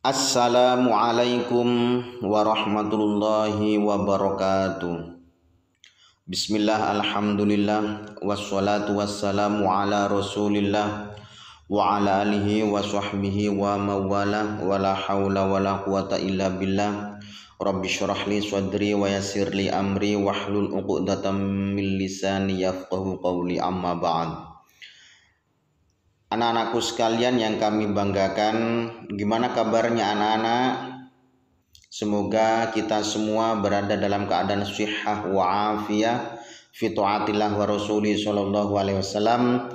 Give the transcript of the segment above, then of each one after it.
Assalamualaikum warahmatullahi wabarakatuh. Bismillah, alhamdulillah, wassalatu wassalamu ala rasulillah wa ala alihi wa sahbihi wa mawala wa la hawla wa la quwata illa billah. Rabbi syrah li sadri wa yassir li amri wahlul uqdatam min lisani yafqahu qawli, amma ba'd. Anak-anakku sekalian yang kami banggakan, gimana kabarnya anak-anak? Semoga kita semua berada dalam keadaan sihah wa afiyah fi taatillah wa rasuli sallallahu alaihi wasallam,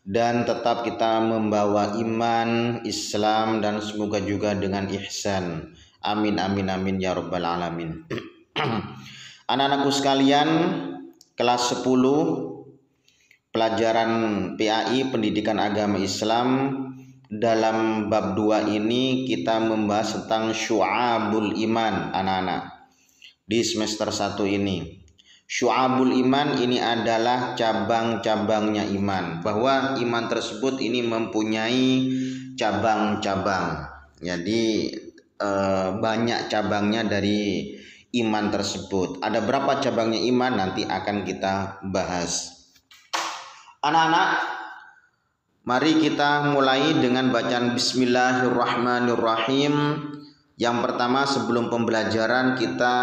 dan tetap kita membawa iman, Islam, dan semoga juga dengan ihsan. Amin amin amin ya rabbal alamin. Anak-anakku sekalian, kelas 10 pelajaran PAI Pendidikan Agama Islam, dalam bab 2 ini kita membahas tentang syu'abul iman anak-anak. Di semester 1 ini syu'abul iman ini adalah cabang-cabangnya iman, bahwa iman tersebut ini mempunyai cabang-cabang. Jadi banyak cabangnya dari iman tersebut. Ada berapa cabangnya iman nanti akan kita bahas. Anak-anak, mari kita mulai dengan bacaan Bismillahirrahmanirrahim. Yang pertama, sebelum pembelajaran kita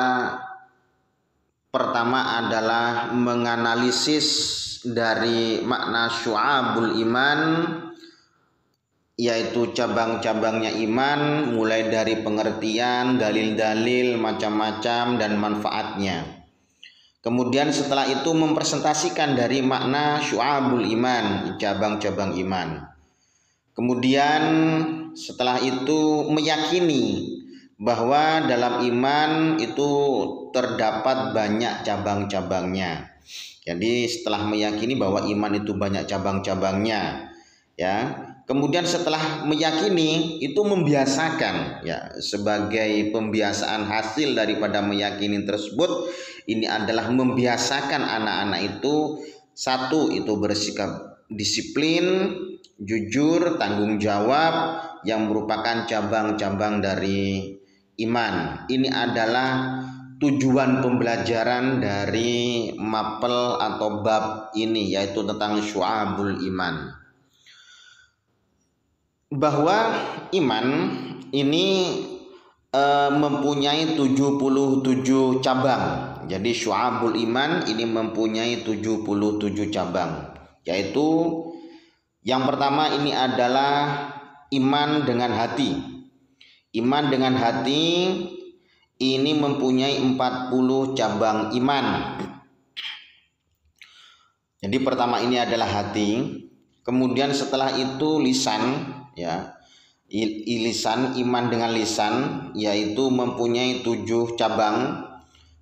pertama adalah menganalisis dari makna syu'abul iman, yaitu cabang-cabangnya iman, mulai dari pengertian, dalil-dalil macam-macam dan manfaatnya. Kemudian setelah itu mempresentasikan dari makna syu'abul iman, cabang-cabang iman. Kemudian setelah itu meyakini bahwa dalam iman itu terdapat banyak cabang-cabangnya. Jadi setelah meyakini bahwa iman itu banyak cabang-cabangnya, ya. Kemudian setelah meyakini itu membiasakan, ya, sebagai pembiasaan hasil daripada meyakini tersebut. Ini adalah membiasakan anak-anak itu, satu, itu bersikap disiplin, jujur, tanggung jawab, yang merupakan cabang-cabang dari iman. Ini adalah tujuan pembelajaran dari mapel atau bab ini, yaitu tentang syu'abul iman. Bahwa iman ini mempunyai 77 cabang. Jadi syu'abul iman ini mempunyai 77 cabang, yaitu yang pertama ini adalah iman dengan hati. Iman dengan hati ini mempunyai 40 cabang iman. Jadi pertama ini adalah hati, kemudian setelah itu lisan, ya. Lisan, iman dengan lisan, yaitu mempunyai 7 cabang.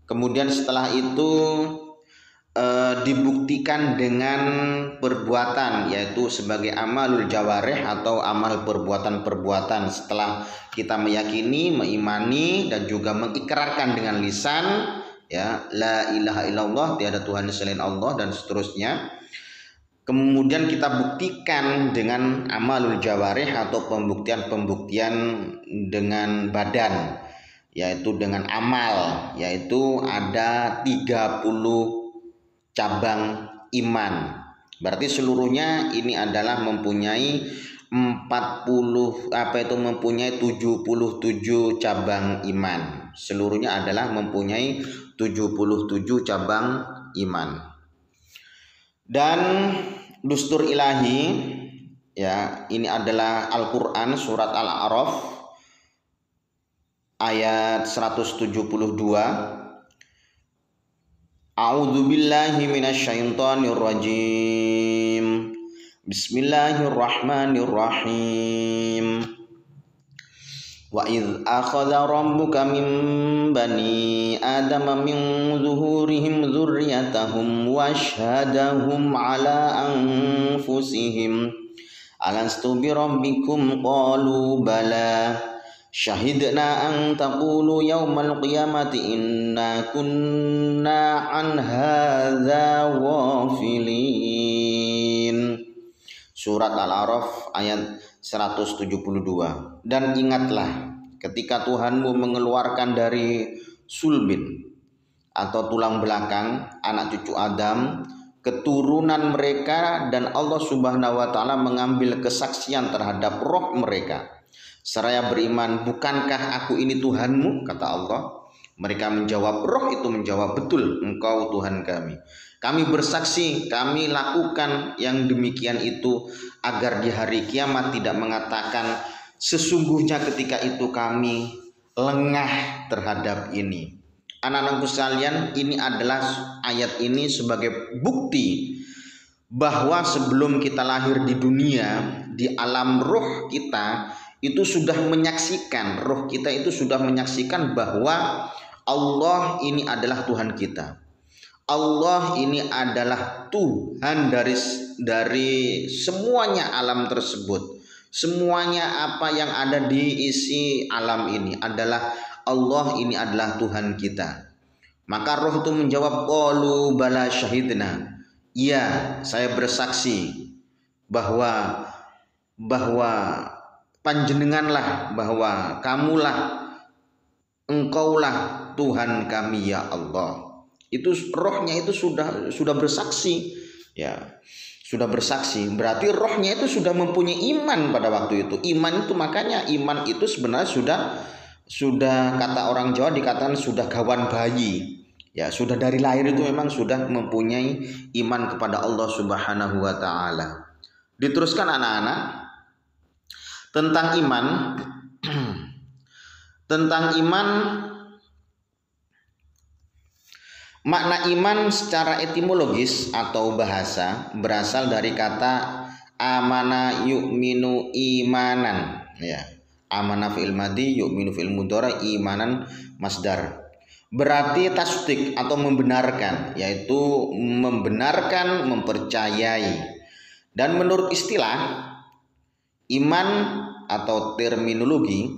Kemudian setelah itu dibuktikan dengan perbuatan, yaitu sebagai amalul jawarih atau amal perbuatan-perbuatan. Setelah kita meyakini, mengimani, dan juga mengikrarkan dengan lisan, ya, la ilaha illallah, tiada Tuhan selain Allah, dan seterusnya. Kemudian kita buktikan dengan amalul jawarih atau pembuktian-pembuktian dengan badan, yaitu dengan amal, yaitu ada 30 cabang iman. Berarti seluruhnya ini adalah mempunyai 77 cabang iman. Seluruhnya adalah mempunyai 77 cabang iman. Dan dustur ilahi, ya, ini adalah Al-Quran surat Al-A'raf ayat 172. A'udzu billahi minasyaitonir rajim. Bismillahirrahmanirrahim. Wa idz akhadha rabbuka min bani adama min zuhurihim dzurriyyatahum wa asyhadahum ala anfusihim alastu bi rabbikum qalu bala syahidna an taqulu yaumal qiyamati inna kunna an hadza ghafilin. Surat Al-A'raf ayat 172. Dan ingatlah ketika Tuhanmu mengeluarkan dari sulbin atau tulang belakang anak cucu Adam, keturunan mereka, dan Allah Subhanahu wa taala mengambil kesaksian terhadap roh mereka seraya beriman, bukankah aku ini Tuhanmu? Kata Allah. Mereka menjawab, roh itu menjawab, betul, engkau Tuhan kami. Kami bersaksi, kami lakukan yang demikian itu agar di hari kiamat tidak mengatakan sesungguhnya ketika itu kami lengah terhadap ini. Anak-anakku sekalian, ini adalah ayat ini sebagai bukti bahwa sebelum kita lahir di dunia, di alam roh kita itu sudah menyaksikan, roh kita itu sudah menyaksikan bahwa Allah ini adalah Tuhan kita. Allah ini adalah Tuhan dari semuanya alam tersebut. Semuanya apa yang ada di isi alam ini adalah Allah ini adalah Tuhan kita. Maka roh itu menjawab, qalu bala syahidna. Iya, saya bersaksi bahwa panjenenganlah, bahwa kamulah, engkaulah Tuhan kami ya Allah. Itu rohnya itu sudah bersaksi, ya, sudah bersaksi. Berarti rohnya itu sudah mempunyai iman pada waktu itu. Iman itu, makanya iman itu sebenarnya sudah kata orang Jawa dikatakan sudah gawan bayi. Ya, sudah dari lahir itu memang sudah mempunyai iman kepada Allah Subhanahu wa taala. Diteruskan anak-anak tentang iman. Tentang iman, makna iman secara etimologis atau bahasa berasal dari kata amana yu'minu imanan, ya. Amana fi'il madhi, yu'minu fi'il mudhari, imanan masdar. Berarti tasdik atau membenarkan, yaitu membenarkan, mempercayai. Dan menurut istilah iman atau terminologi,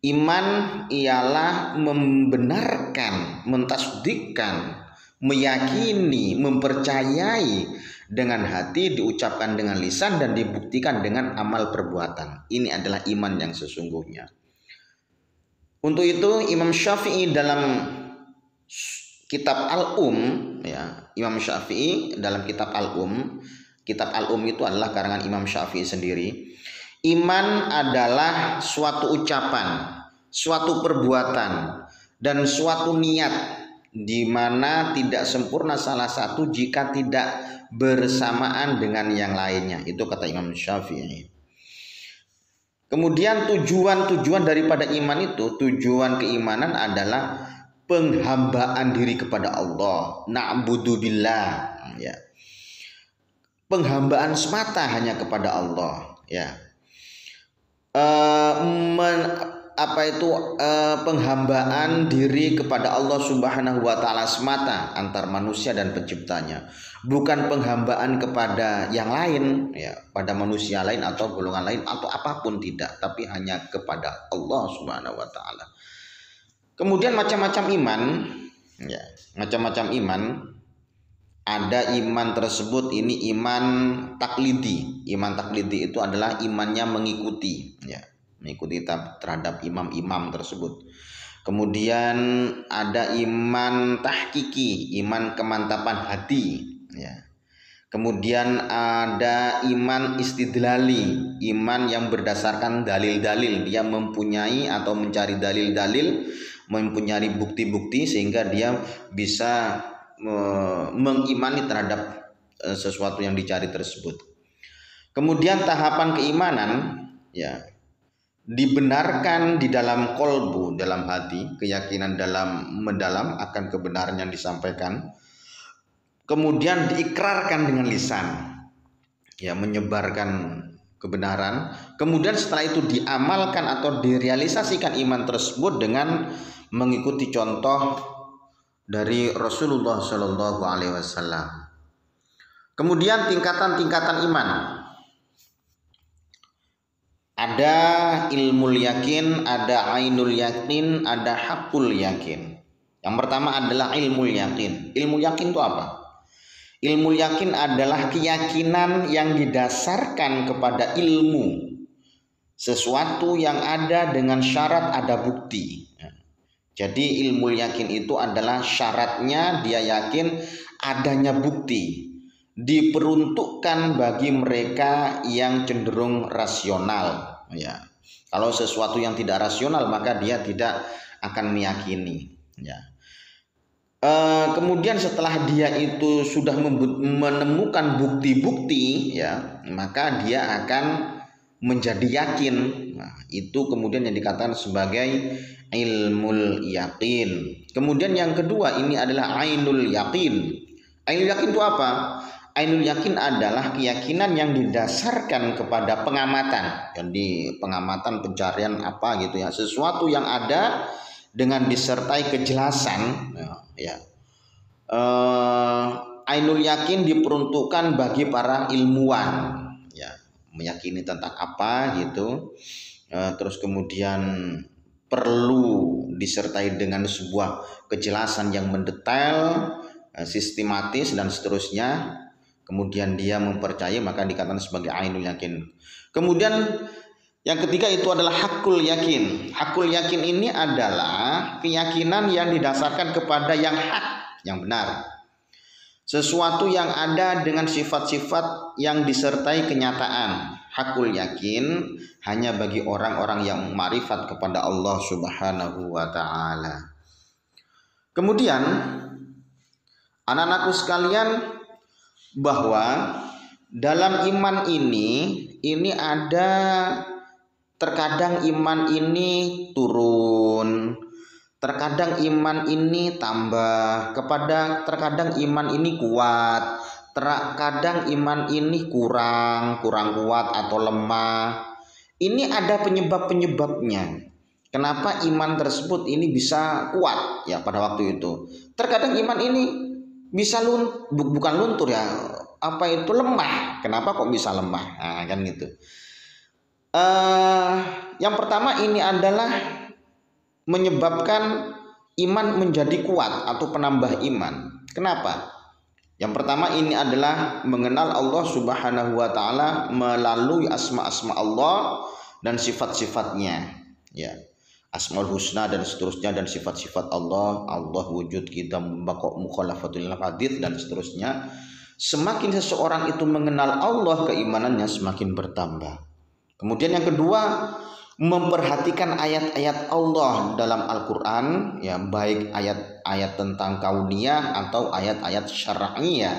iman ialah membenarkan, mentasdikkan, meyakini, mempercayai dengan hati, diucapkan dengan lisan, dan dibuktikan dengan amal perbuatan. Ini adalah iman yang sesungguhnya. Untuk itu Imam Syafi'i dalam kitab Al-Um, ya, Imam Syafi'i dalam kitab Al-Um, kitab Al-Um itu adalah karangan Imam Syafi'i sendiri. Iman adalah suatu ucapan, suatu perbuatan, dan suatu niat di mana tidak sempurna salah satu jika tidak bersamaan dengan yang lainnya. Itu kata Imam Syafi'i. Kemudian tujuan daripada iman itu, tujuan keimanan adalah penghambaan diri kepada Allah. Na'budu billah, ya. Penghambaan semata hanya kepada Allah, ya. Penghambaan diri kepada Allah Subhanahu wa taala semata antar manusia dan penciptanya, bukan penghambaan kepada yang lain, ya, pada manusia lain atau golongan lain atau apapun, tidak, tapi hanya kepada Allah Subhanahu wa taala. Kemudian macam-macam iman, ya, macam-macam iman. Ada iman tersebut, ini iman taklidi. Iman taklidi itu adalah imannya mengikuti, ya, mengikuti terhadap imam-imam tersebut. Kemudian ada iman tahkiki, iman kemantapan hati, ya. Kemudian ada iman istidlali, iman yang berdasarkan dalil-dalil. Dia mempunyai atau mencari dalil-dalil, mempunyai bukti-bukti sehingga dia bisa mengimani terhadap sesuatu yang dicari tersebut. Kemudian tahapan keimanan, ya, dibenarkan di dalam kolbu, dalam hati, keyakinan dalam mendalam akan kebenaran yang disampaikan. Kemudian diikrarkan dengan lisan, ya, menyebarkan kebenaran. Kemudian setelah itu diamalkan atau direalisasikan iman tersebut dengan mengikuti contoh dari Rasulullah Shallallahu Alaihi Wasallam. Kemudian tingkatan-tingkatan iman. Ada ilmul yakin, ada ainul yakin, ada hakul yakin. Yang pertama adalah ilmul yakin. Ilmu yakin itu apa? Ilmu yakin adalah keyakinan yang didasarkan kepada ilmu, Sesuatu yang ada dengan syarat ada bukti. Jadi ilmu yakin itu adalah syaratnya dia yakin adanya bukti. Diperuntukkan bagi mereka yang cenderung rasional. Ya. Kalau sesuatu yang tidak rasional maka dia tidak akan meyakini. Ya. Kemudian setelah dia itu sudah menemukan bukti-bukti, ya, maka dia akan menjadi yakin. Nah, itu kemudian yang dikatakan sebagai ilmul yakin. Kemudian yang kedua ini adalah ainul yakin. Ainul yakin itu apa? Ainul yakin adalah keyakinan yang didasarkan kepada pengamatan. Jadi pengamatan pencarian apa gitu ya, sesuatu yang ada dengan disertai kejelasan. Ya. Ainul yakin diperuntukkan bagi para ilmuwan, ya, meyakini tentang apa gitu. Terus kemudian perlu disertai dengan sebuah kejelasan yang mendetail, sistematis dan seterusnya. Kemudian dia mempercayai, maka dikatakan sebagai ainul yakin. Kemudian yang ketiga itu adalah hakul yakin. Hakul yakin ini adalah keyakinan yang didasarkan kepada yang hak, yang benar. Sesuatu yang ada dengan sifat-sifat yang disertai kenyataan. Hakul yakin hanya bagi orang-orang yang ma'rifat kepada Allah Subhanahu wa ta'ala. Kemudian anak-anakku sekalian, bahwa dalam iman ini ada terkadang iman ini turun, terkadang iman ini tambah, terkadang iman ini kuat, terkadang iman ini kurang kuat atau lemah. Ini ada penyebab-penyebabnya. Kenapa iman tersebut ini bisa kuat ya pada waktu itu? Terkadang iman ini bisa bukan luntur ya, apa itu lemah. Kenapa kok bisa lemah? Nah, kan gitu. Yang pertama ini adalah menyebabkan iman menjadi kuat atau penambah iman. Kenapa? Yang pertama ini adalah mengenal Allah Subhanahu wa ta'ala melalui asma-asma Allah dan sifat-sifatnya, ya. Asmaul husna dan seterusnya, dan sifat-sifat Allah, Allah wujud, kita mukhalafatul hadits dan seterusnya. Semakin seseorang itu mengenal Allah, keimanannya semakin bertambah. Kemudian yang kedua, memperhatikan ayat-ayat Allah dalam Al-Quran, ya, baik ayat-ayat tentang kauniyah atau ayat-ayat syar'iyah.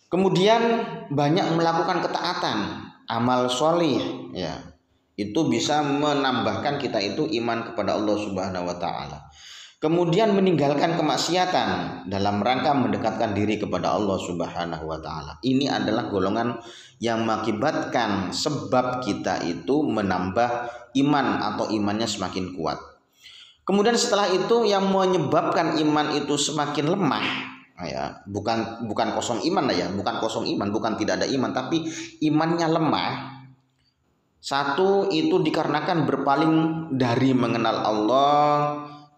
Kemudian banyak melakukan ketaatan, amal sholih, ya, itu bisa menambahkan kita itu iman kepada Allah Subhanahu wa ta'ala. Kemudian meninggalkan kemaksiatan dalam rangka mendekatkan diri kepada Allah Subhanahu wa ta'ala. Ini adalah golongan yang mengakibatkan sebab kita itu menambah iman atau imannya semakin kuat. Kemudian setelah itu yang menyebabkan iman itu semakin lemah, ya, bukan kosong iman lah ya, bukan kosong iman, bukan tidak ada iman, tapi imannya lemah. Satu itu dikarenakan berpaling dari mengenal Allah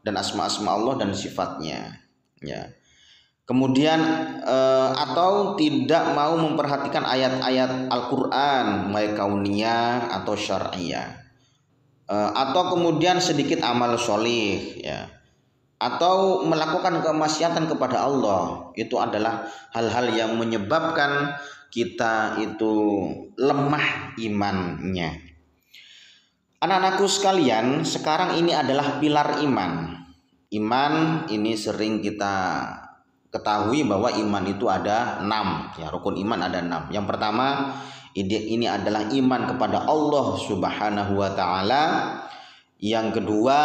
dan asma-asma Allah dan sifatnya, ya. Kemudian atau tidak mau memperhatikan ayat-ayat Al-Quran baik kauniyah atau syar'iyah, atau kemudian sedikit amal sholih, ya, atau melakukan kemaksiatan kepada Allah. Itu adalah hal-hal yang menyebabkan kita itu lemah imannya. Anak-anakku sekalian, sekarang ini adalah pilar iman. Iman ini sering kita ketahui bahwa iman itu ada 6, ya, rukun iman ada 6. Yang pertama ini adalah iman kepada Allah Subhanahu wa ta'ala. Yang kedua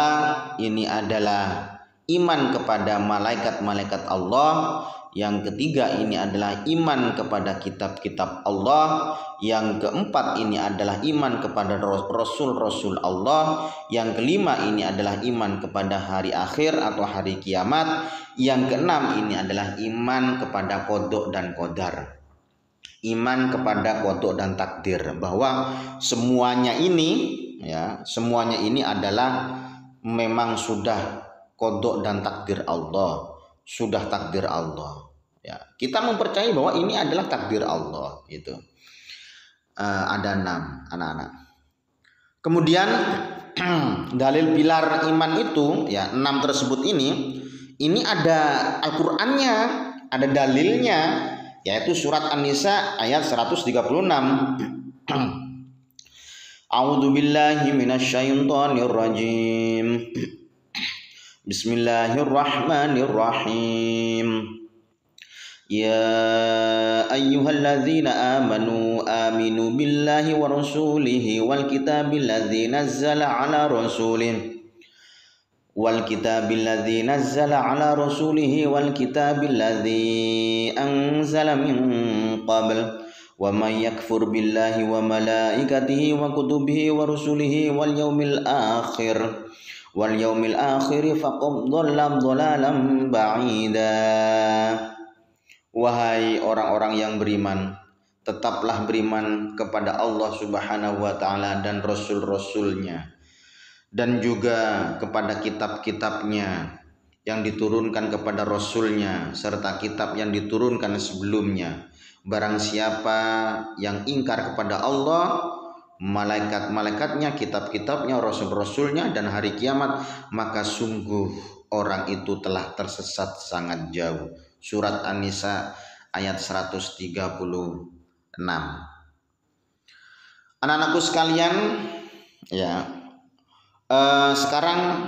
ini adalah iman kepada malaikat-malaikat Allah. Yang ketiga ini adalah iman kepada kitab-kitab Allah. Yang keempat ini adalah iman kepada rasul-rasul Allah. Yang kelima ini adalah iman kepada hari akhir atau hari kiamat. Yang keenam ini adalah iman kepada qada dan qadar. Iman kepada qada dan takdir, bahwa semuanya ini, ya, semuanya ini adalah memang sudah qada dan takdir Allah, sudah takdir Allah. Ya, kita mempercayai bahwa ini adalah takdir Allah. Itu ada 6 anak-anak. Kemudian dalil pilar iman itu ya 6 tersebut ini ada Al-Qur'annya, ada dalilnya, yaitu surat An-Nisa ayat 136. A'udzu billahi minasyaitonir rajim. Bismillahirrahmanirrahim. Ya ayyuhalladzina amanu aminu billahi wa rasulihi wal kitabil ladzi nazzala ala rasulihi wal kitabil ladzi anzala min qabl wa may yakfur billahi wa malaikatihi wa kutubihi wa rusulihi wal yaumil akhir faqad dhalla dhalalan ba'ida. Wahai orang-orang yang beriman, tetaplah beriman kepada Allah Subhanahu wa taala dan rasul-rasulnya, dan juga kepada kitab-kitabnya yang diturunkan kepada rasulnya serta kitab yang diturunkan sebelumnya. Barang siapa yang ingkar kepada Allah, malaikat-malaikatnya, kitab-kitabnya, rasul-rasulnya dan hari kiamat, maka sungguh orang itu telah tersesat sangat jauh. Surat An-Nisa ayat 136. Anak-anakku sekalian, ya, sekarang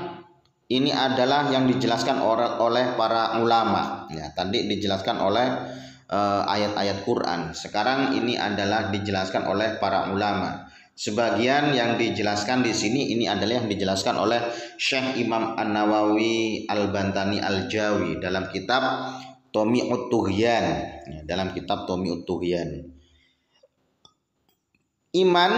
ini adalah yang dijelaskan oleh para ulama. Ya, tadi dijelaskan oleh ayat-ayat Quran. Sekarang ini adalah dijelaskan oleh para ulama. Sebagian yang dijelaskan di sini ini adalah yang dijelaskan oleh Syekh Imam An-Nawawi Al-Bantani Al-Jawi dalam kitab Tomi'ut Tughyan, ya, dalam kitab Tomi'ut Tughyan. Iman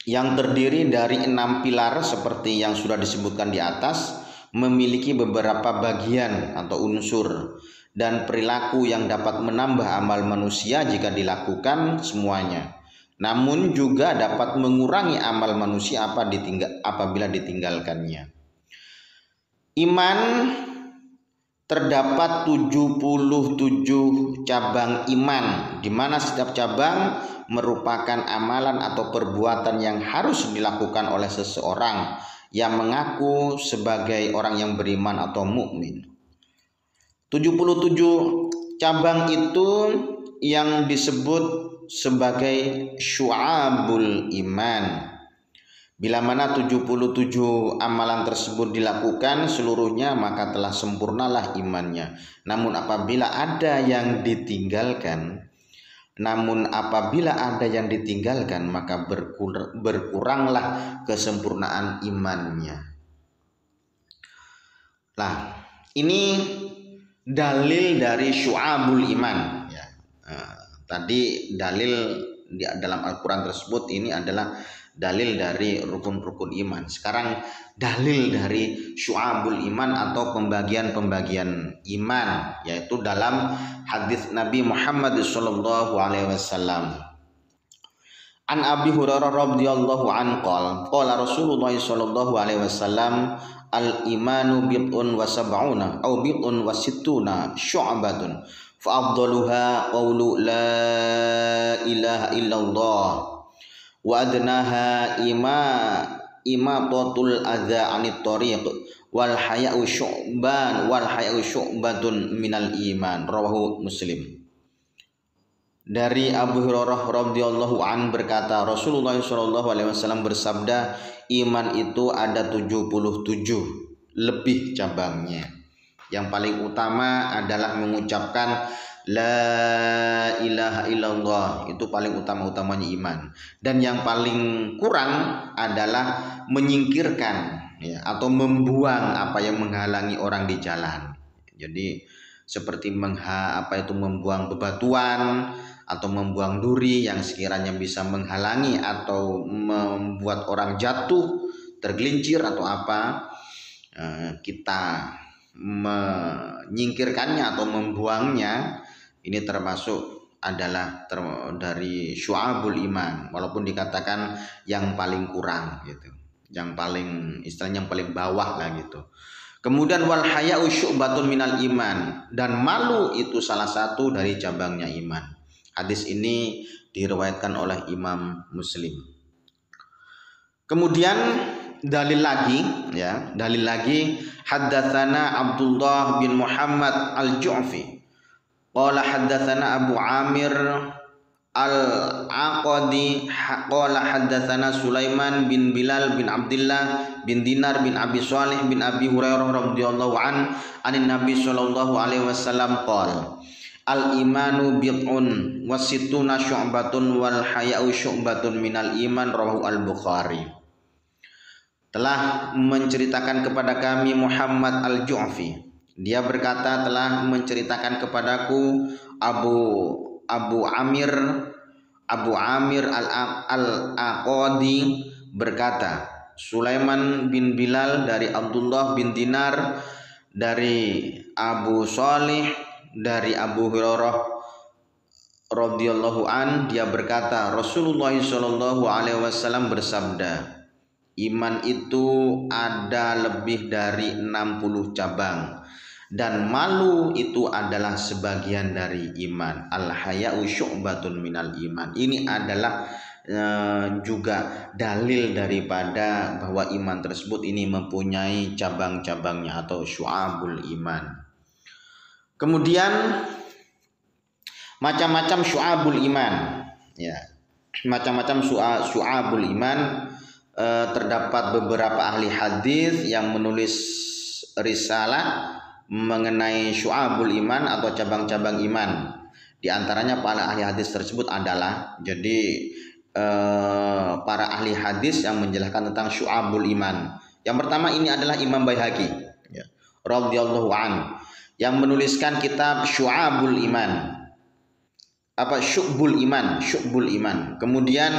yang terdiri dari 6 pilar seperti yang sudah disebutkan di atas memiliki beberapa bagian atau unsur dan perilaku yang dapat menambah amal manusia jika dilakukan semuanya. Namun juga dapat mengurangi amal manusia apabila ditinggalkannya. Iman terdapat 77 cabang iman, di mana setiap cabang merupakan amalan atau perbuatan yang harus dilakukan oleh seseorang yang mengaku sebagai orang yang beriman atau mukmin. 77 cabang itu yang disebut sebagai syu'abul iman. Bila mana 77 amalan tersebut dilakukan seluruhnya, maka telah sempurnalah imannya. Namun apabila ada yang ditinggalkan, maka berkuranglah kesempurnaan imannya. Nah, ini dalil dari syu'abul iman. Ya. Tadi dalil di dalam Al-Quran tersebut ini adalah dalil dari rukun-rukun iman. Sekarang dalil dari syu'abul iman atau pembagian-pembagian iman, yaitu dalam hadis Nabi Muhammad sallallahu alaihi wasallam. An Abi Hurairah radhiyallahu anhu qala Rasulullah sallallahu alaihi wasallam al imanu bid'un wa sab'una aw bid'un wa sittuna syu'batun fa afdaluha qawlu la ilaha illallah wa adnaha imatatul adza anit thariq wal haya'u syu'batun minal iman. Rawahu Muslim. Dari Abu Hurairah radhiyallahu an berkata, Rasulullah sallallahu alaihi wasallam bersabda, iman itu ada 77 lebih cabangnya. Yang paling utama adalah mengucapkan la ilaha illallah, itu paling utama-utamanya iman. Dan yang paling kurang adalah menyingkirkan, ya, atau membuang apa yang menghalangi orang di jalan. Jadi seperti membuang bebatuan atau membuang duri yang sekiranya bisa menghalangi atau membuat orang jatuh, tergelincir atau apa, kita menyingkirkannya atau membuangnya. Ini termasuk adalah dari syu'abul iman, walaupun dikatakan yang paling kurang gitu, yang paling istilahnya yang paling bawah lah gitu. Kemudian wal haya'u syu'batun minal iman, dan malu itu salah satu dari cabangnya iman. Hadis ini diriwayatkan oleh Imam Muslim. Kemudian dalil lagi ya, dalil lagi haddatsana Abdullah bin Muhammad al-Ju'fi qala haddatsana Abu Amir al-Aqadi qala haddatsana Sulaiman bin Bilal bin Abdullah bin Dinar bin Abi Shalih bin Abi Hurairah radhiyallahu anin Nabi sallallahu alaihi wasallam qala al-imanu bid'un wasittuna syu'batun wal haya'u syu'batun minal iman rawahu al-Bukhari. Telah menceritakan kepada kami Muhammad al-Ju'fi, dia berkata telah menceritakan kepadaku Abu Amir al-Aqadi berkata Sulaiman bin Bilal dari Abdullah bin Dinar dari Abu Shalih dari Abu Hurairah radhiyallahu an, dia berkata Rasulullah sallallahu alaihi wasallam bersabda, iman itu ada lebih dari 60 cabang dan malu itu adalah sebagian dari iman. Al-haya'u syu'batun minal iman. Ini adalah juga dalil daripada bahwa iman tersebut ini mempunyai cabang-cabangnya atau syu'abul iman. Kemudian macam-macam syu'abul iman ya. Macam-macam syu'abul iman. Terdapat beberapa ahli hadis yang menulis risalah mengenai syu'abul iman atau cabang-cabang iman. Di antaranya para ahli hadis tersebut adalah para ahli hadis yang menjelaskan tentang syu'abul iman. Yang pertama ini adalah Imam Baihaqi ya, radhiyallahu an, yang menuliskan kitab Syu'abul Iman. Syu'bul Iman. Kemudian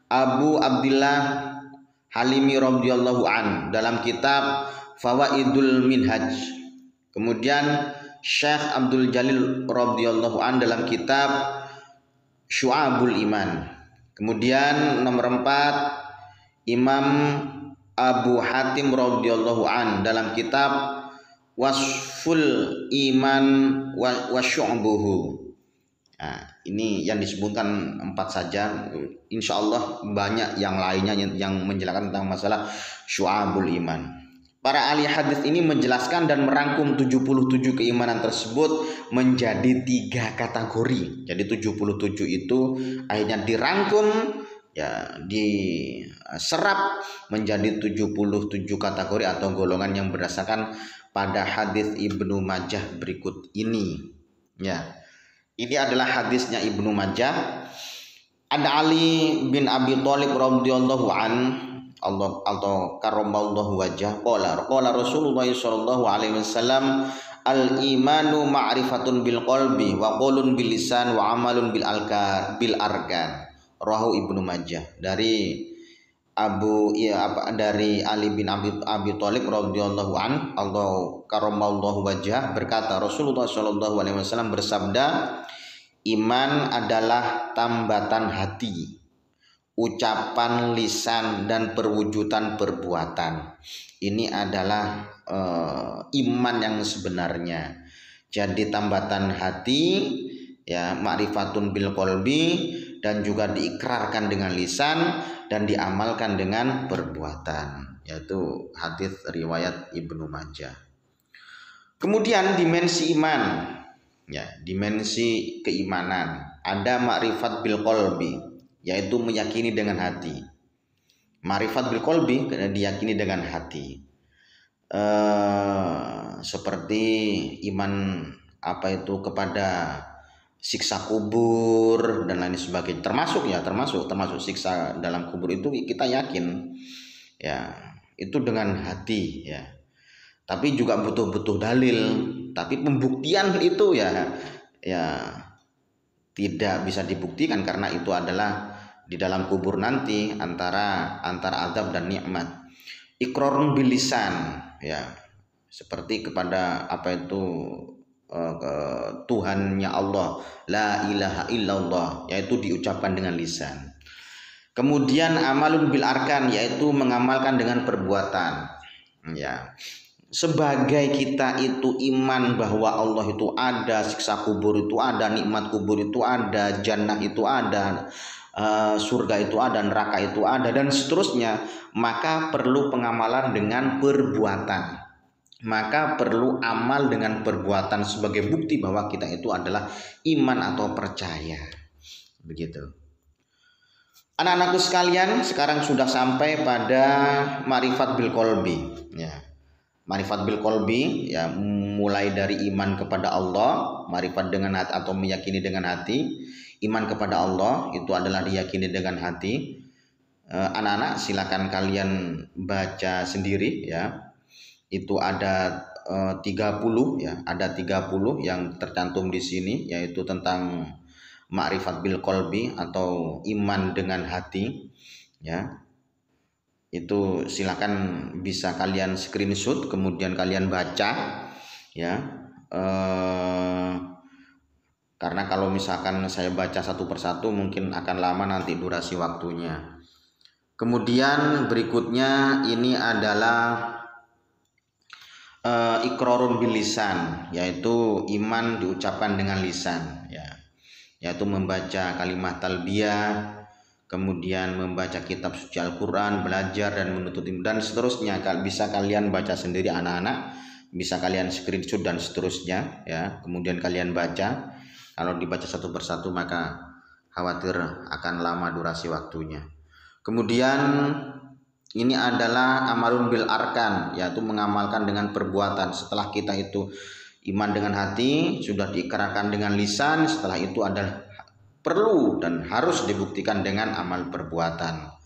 Abu Abdillah Halimi radhiyallahu an dalam kitab Fawaidul Minhaj. Kemudian Syekh Abdul Jalil radhiyallahu an dalam kitab Syu'abul Iman. Kemudian nomor 4 Imam Abu Hatim radhiyallahu an dalam kitab Wasful Iman wa Syu'buhu. Nah, ini yang disebutkan 4 saja. Insya Allah banyak yang lainnya yang menjelaskan tentang masalah syu'abul iman. Para ahli hadis ini menjelaskan dan merangkum 77 keimanan tersebut menjadi 3 kategori. Jadi 77 itu akhirnya dirangkum ya, diserap menjadi 77 kategori atau golongan yang berdasarkan pada hadis Ibnu Majah berikut ini ya. Ini adalah hadisnya Ibnu Majah. Ada Ali bin Abi Thalib radhiyallahu an atau karramallahu wajhah qala Rasulullah sallallahu alaihi wasallam al-imanu ma'rifatun bil qalbi wa qaulun bil lisan wa amalun bil arkan. Rawahu Ibnu Majah. Dari Ali bin Abi Thalib radhiyallahu an atau karramallahu wajhah berkata Rasulullah sallallahu alaihi wasallam bersabda, iman adalah tambatan hati, ucapan lisan dan perwujudan perbuatan. Ini adalah iman yang sebenarnya. Jadi tambatan hati ya, ma'rifatun bil qalbi, dan juga diikrarkan dengan lisan dan diamalkan dengan perbuatan, yaitu hadis riwayat Ibnu Majah. Kemudian dimensi iman ya, dimensi keimanan. Ada ma'rifat bil qalbi, yaitu meyakini dengan hati. Ma'rifat bil qalbi diyakini dengan hati. Seperti iman kepada siksa kubur dan lain sebagainya, termasuk siksa dalam kubur itu kita yakin ya, itu dengan hati ya. Tapi juga butuh dalil, tapi pembuktian itu ya tidak bisa dibuktikan karena itu adalah di dalam kubur nanti antara azab dan nikmat. Iqrarun bil lisan ya, seperti kepada Tuhannya Allah, la ilaha illallah, yaitu diucapkan dengan lisan. Kemudian amalun bil arkan, yaitu mengamalkan dengan perbuatan ya. Sebagai kita itu iman bahwa Allah itu ada, siksa kubur itu ada, nikmat kubur itu ada, jannah itu ada, surga itu ada, neraka itu ada, dan seterusnya, maka perlu pengamalan dengan perbuatan. Maka perlu amal dengan perbuatan sebagai bukti bahwa kita itu adalah iman atau percaya. Begitu. Anak-anakku sekalian, sekarang sudah sampai pada ma'rifat bil qalbi, ya. Ma'rifat bil qalbi, ya, mulai dari iman kepada Allah, ma'rifat dengan hati atau meyakini dengan hati. Iman kepada Allah itu adalah diyakini dengan hati. Anak-anak silakan kalian baca sendiri, ya. Itu ada 30, ya, ada 30 yang tercantum di sini, yaitu tentang ma'rifat bil qalbi atau iman dengan hati, ya. Itu silakan bisa kalian screenshot kemudian kalian baca, ya. Karena kalau misalkan saya baca satu persatu mungkin akan lama nanti durasi waktunya. Kemudian berikutnya ini adalah iqrarun bil lisan, yaitu iman diucapkan dengan lisan, ya, yaitu membaca kalimat talbiyah, kemudian membaca kitab suci Al-Quran, belajar dan menuntut ilmu dan seterusnya. Bisa kalian baca sendiri anak-anak, bisa kalian screenshot dan seterusnya, ya. Kemudian kalian baca. Kalau dibaca satu persatu maka khawatir akan lama durasi waktunya. Kemudian ini adalah amalun bil arkan, yaitu mengamalkan dengan perbuatan. Setelah kita itu iman dengan hati, sudah diikrarkan dengan lisan, setelah itu adalah perlu dan harus dibuktikan dengan amal perbuatan.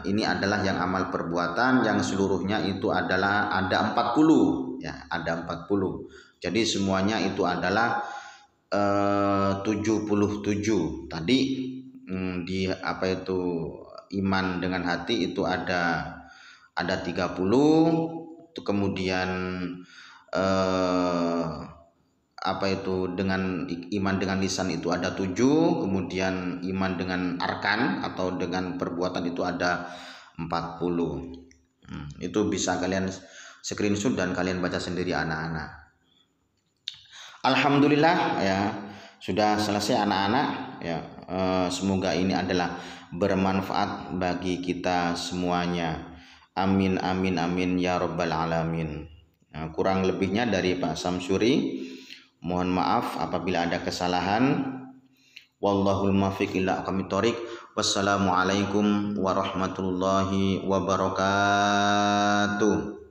Ini adalah yang amal perbuatan yang seluruhnya itu adalah ada 40, ya, ada 40. Jadi semuanya itu adalah 77. Tadi di apa itu iman dengan hati itu ada 30, itu kemudian apa itu dengan iman dengan lisan itu ada 7, kemudian iman dengan arkan atau dengan perbuatan itu ada 40. Itu bisa kalian screenshot dan kalian baca sendiri anak-anak. Alhamdulillah, ya, sudah selesai anak-anak, ya. Semoga ini adalah bermanfaat bagi kita semuanya. Amin amin amin ya rabbal alamin. Kurang lebihnya dari Pak Samsuri, mohon maaf apabila ada kesalahan. Wallahul muwaffiq ila aqwamit thoriq. Wassalamualaikum warahmatullahi wabarakatuh.